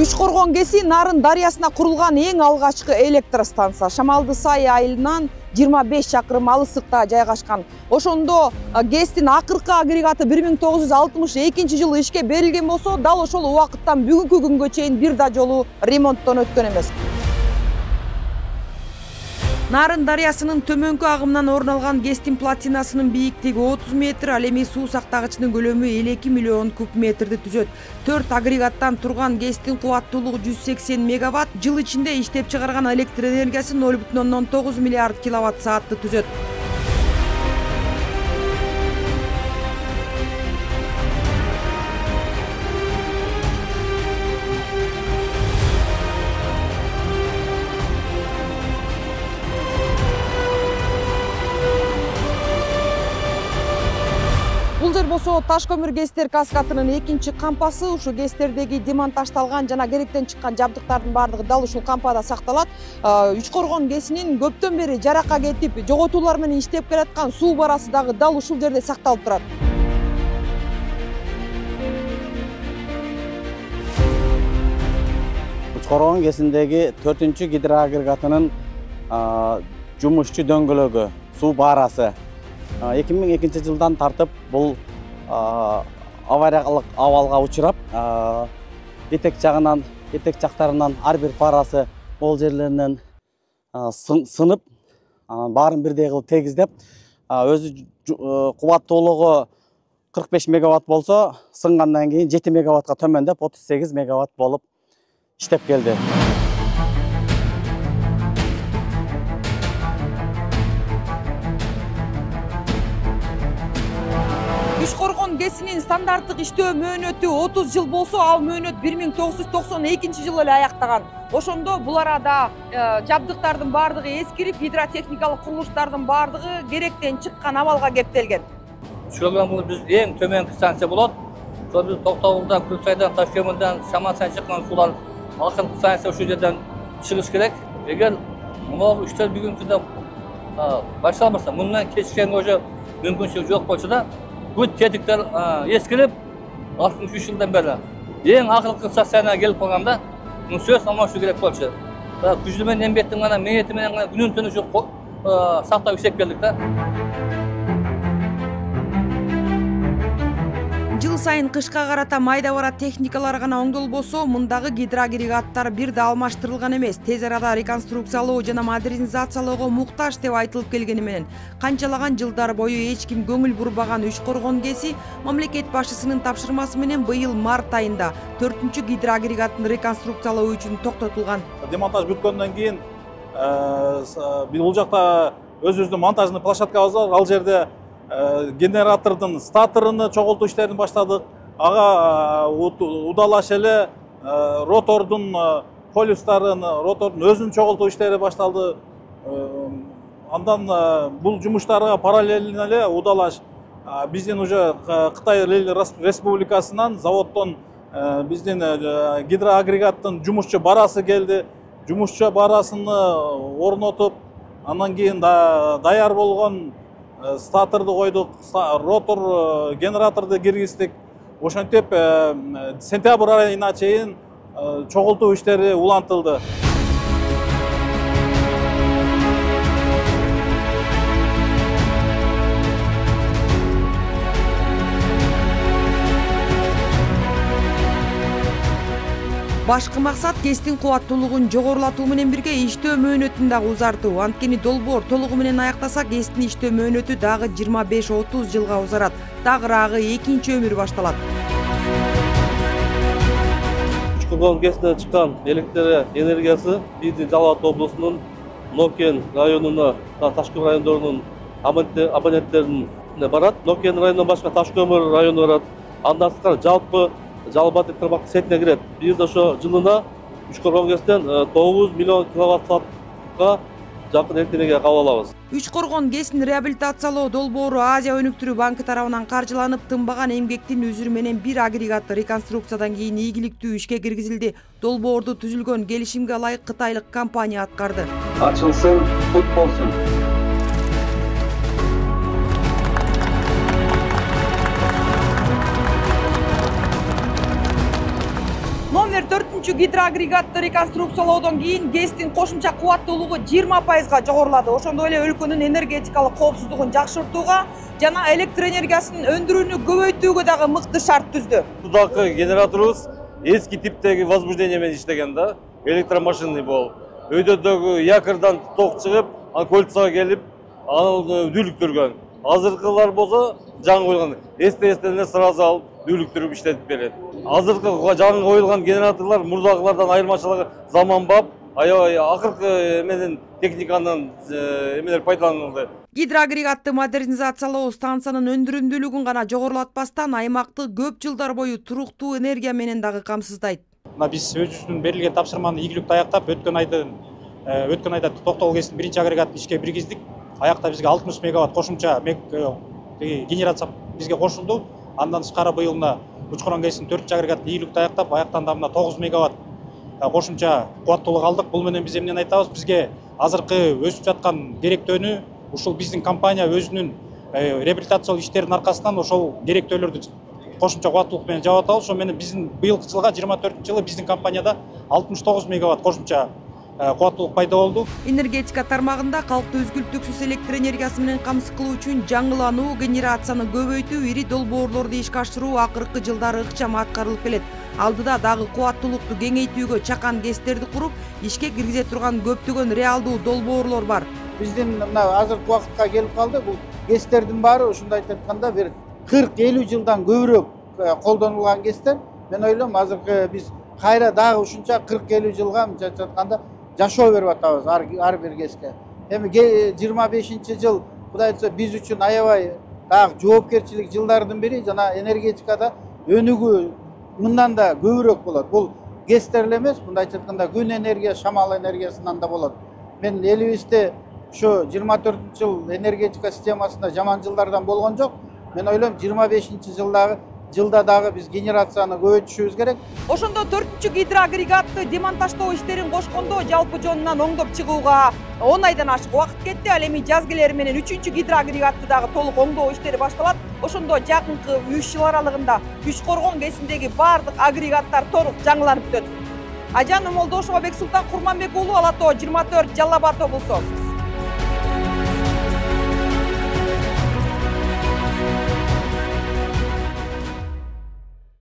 Үчкоргон КЭСи Нарын дарыясына курулган эң алгачкы электростанция. Шамалды Сай айылынан 25 чакырым алысыкта жайгашкан. Ошондо КЭСтин акыркы агрегаты 1962 ишке берилген болсо, дал ошол убакыттан бүгүнкү күнгө чейин бир да жолу ремонттон өткөн эмес. Нарын дарыясынын төмөнкү агымынан орун алган КЭСтин платинасынын бийиктиги 30 метр, ал эми суу сактагычынын көлөмү 52 миллион куб метрди түзөт. 4 агрегаттан турган КЭСтин кубаттуулугу 180 мегаватт, жыл ичинде иштеп чыгарган электр энергиясы 0,9 миллиард киловатт саатты түзөт. Бул жер болсо Таш көмүр КЭСтер каскадынын экинчи кампасы. Ушу КЭСтердеги демонтаждалган жана керектен чыккан жабдыктардын баардыгы дал ушул кампада сакталат. Үчкоргон КЭСинин көптөн бери жаракка кетип, жоготуулар менен иштеп келаткан суу барасы дагы дал ушул жерде сакталып турат. Үчкоргон КЭСиндеги 4-чү гидроагрегатынын жумушчу дөңгөлөгү, суу барасы 2002 жылдан тартып бул авариялык абалга учурап, этек жактарынан ар бир парасы ол жерлеринен сынып, баарын бирдей кылып тегиздеп, өзү кубаттуулугу 45 мегаватт болсо, сынгандан кийин 7 мегаваттка төмөндөп 38 мегаватт болуп иштеп келди. Үчкоргон КЭСинин стандарттык иштөө мөөнөтү 30 жыл болсо, ал мөөнөт 1992 жылы эле аяктаган. Ошондо бул арада жабдыктардын баардыгы эскирип, гидротехникалык курулуштардын баардыгы керектен чыккан абалга кептелген. Үчкоргон бул биз эң төмөнкү станция болот. Ошол биз Токтогулдан, Күрсайдан, Ташкөмүрдөн, Шамал сайын чыккан суулар акыркы станция ушул жерден чыгыш керек. Эгер могу иштер бүгүнкү күндө башталмаса, мындан кечиккенге уже мүмкүнчүлүк жок болчу да, бүт тетиктер эскирип, 63 жылдан бери эң акыркы станцияга келип калганда, сөз алмашуу керек болчу. Күчтүү менен эмгектин гана мэйети менен гана күнүн түнү сактап иштеп келдик да. Жыл сайын кышка карата майда бара техникалар гана оңдолбосо, мындагы гидроагрегаттар бир да алмаштырылган эмес. Тез арада реконструкциялоо жана модернизациялоого муктаж деп айтылып келгени менен, канчалаган жылдар бою эч ким көңүл бурбаган Үчкоргон КЭСи мамлекет башчысынын тапшырмасы менен быйыл март айында 4-чү гидроагрегатын реконструкциялоо үчүн токтотулган. Демонтаж бүткөндөн кийин бул жакта өзүбүздүн монтажный площадкабыз бар. Ал жерде генератордун статоруну чогултуу иштерин баштадык. Ага удалаш эле ротордун полюстарын, ротордун өзүн чогултуу иштери башталды. Андан бул жумуштарга параллельно эле удалаш биздин уже Кытай Республикасынан заводдон биздин гидроагрегаттын жумушчу барасы келди. Жумушчу барасыны орнотуп, андан кийин даяр болгон статорду койдук, ротор генераторду киргиздик. Ошентип сентябрь айына чейин чогултуу иштери улантылды. Башкы максат КЭСтин кубаттуулугун жогорулатуу менен бирге иштөө мөөнөтүн дагы узартуу. Анткени долбоор толугу менен аяктаса, КЭСтин иштөө мөөнөтү дагы 25-30 жылга узарат. Дагыраагы экинчи өмүр башталат. Үчкоргон КЭСинен чыккан электр энергиясы биздин Жалал Абад облусунун Нокен районуна, Ташкөмүр райондорунун абоненттерине барат. Нокен районунан башка Ташкөмүр району барат. Андан сырткары жалпы Жалал Абад тармактык сетине кирет. Биз ошо жылына Үчкоргон КЭСтен 9 миллион киловатт саатка жакын электр энергия кабыл алабыз. Үчкоргон КЭСин реабилитациялоо долбоору Азия өнүктүрүү банкы тарабынан каржыланып, тынбаган эмгектин үзүрү менен бир агрегат реконструкциядан кийин ийгиликтүү ишке киргизилди. Долбоорду түзүлгөн келишимге ылайык кытайлык компания аткарды. Ачылсын, кут болсун. Номер 4 4-чү гидроагрегатты реконструкциялоодон кийин ГЭСтин кошумча кубаттуулугу 20%га жогорулады. Ошондой эле өлкөнүн энергетикалык коопсуздугун жакшыртууга жана электр энергиясын өндүрүүнү көбөйтүүгө дагы мыкты шарт түздү. Судагы генераторубуз эски типтеги возбуждение менен иштеген да, электромашинный болуп. Өйдөдөгү якордон ток чыгып, кольцого келип, аны дүүлүктүргөн. Азыркылар болсо жаңы коюлган СТС-тен сразу алып дүүлүктүрүп иштетип берет. Азыркы жаңы коюлган генераторлор мурдагылардан айырмачылыгы заманбап, аябай акыркы менен техниканын эмелер пайдаланылды. Гидроагрегатты модернизациялоо станциянын өндүрүмдүүлүгүн гана жогорулатпастан аймакты көп жылдар бою туруктуу энергия менен дагы камсыздайт. Биз өзүбүздүн берилген тапшырманы ийгиликтүү аяктап, өткөн айда Токтогул КЭСтин биринчи агрегатын ишке киргиздик. Аякта бизге 60 мегаватт кошумча генерация бизге кошулду. Андан тышкары быйыл мына Учкуран КЭСтин 4-чү агрегатын ийгиликтүү аяктап, аяктан да мына 9 мегаватт кошумча кубаттуулук алдык. Бул менен биз эмнени айтабыз? Бизге азыркы өсүп жаткан керектөөнү ушул биздин компания өзүнүн реабилитациялык иштеринин аркасынан ошол керектөөлөрдү кошумча кубаттуулук менен жаап атабыз. Ошо менен биздин быйылкы жылга 24-жылы биздин компанияда 69 мегаватт кошумча кубаттуулук пайда болду. Энергетика тармагында калкты үзгүлтүксүз электр энергиясы менен камсыз кылуу үчүн жаңылануу, генерацияны көбөйтүү, ири долбоорлорду ишке ашыруу акыркы жылдары ыкчам аткарылып келет. Алдыда дагы кубаттуулукту кеңейтүүгө чакан ГЭСтерди куруп, ишке киргизе турган көптөгөн реалдуу долбоорлор бар. Биздин мына азыркы убакытка келип калды. Бул ГЭСтердин баары ушундай айтканда бир 40-50 жылдан көбүрөөк колдонулган ГЭСтер. Мен ойлойм, азыркы биз кайра дагы ушунча 40-50 жылга мынча айтканда жашоо берип атабыз ар бир ГЭСке. Эми 25-жыл Кудай айтса биз үчүн аябай дагы жоопкерчилик жылдардын бири, жана энергетикада өнүгүү мындан да көбүрөөк болот. Бул ГЭСтер эле эмес, мындай айтканда күн энергия, шамал энергиясынан да болот. Мен элибизде ушу 24-жыл энергетика системасында жаман жылдардан болгон жок. Мен ойлойм 25-жылда дагы биз генерацияны көбөйтүшүбүз керек. Ошондо 4-чү гидроагрегатты демонтаждоо иштерин кошкондо жалпы жонунан оңдоп чыгууга 10 айдан ашык убакыт кетти. Ал эми жаз келери менен 3-чү гидроагрегатты дагы толук оңдоо иштери башталат. Ошондо жакынкы 3 жыл аралыгында Күч Коргон КЭСиндеги бардык агрегаттар толук жаңыланып бүтөт. Ажан Молдошова, Бексултан Курманбек уулу, Ала Тоо 24, Жалал Абад облусу.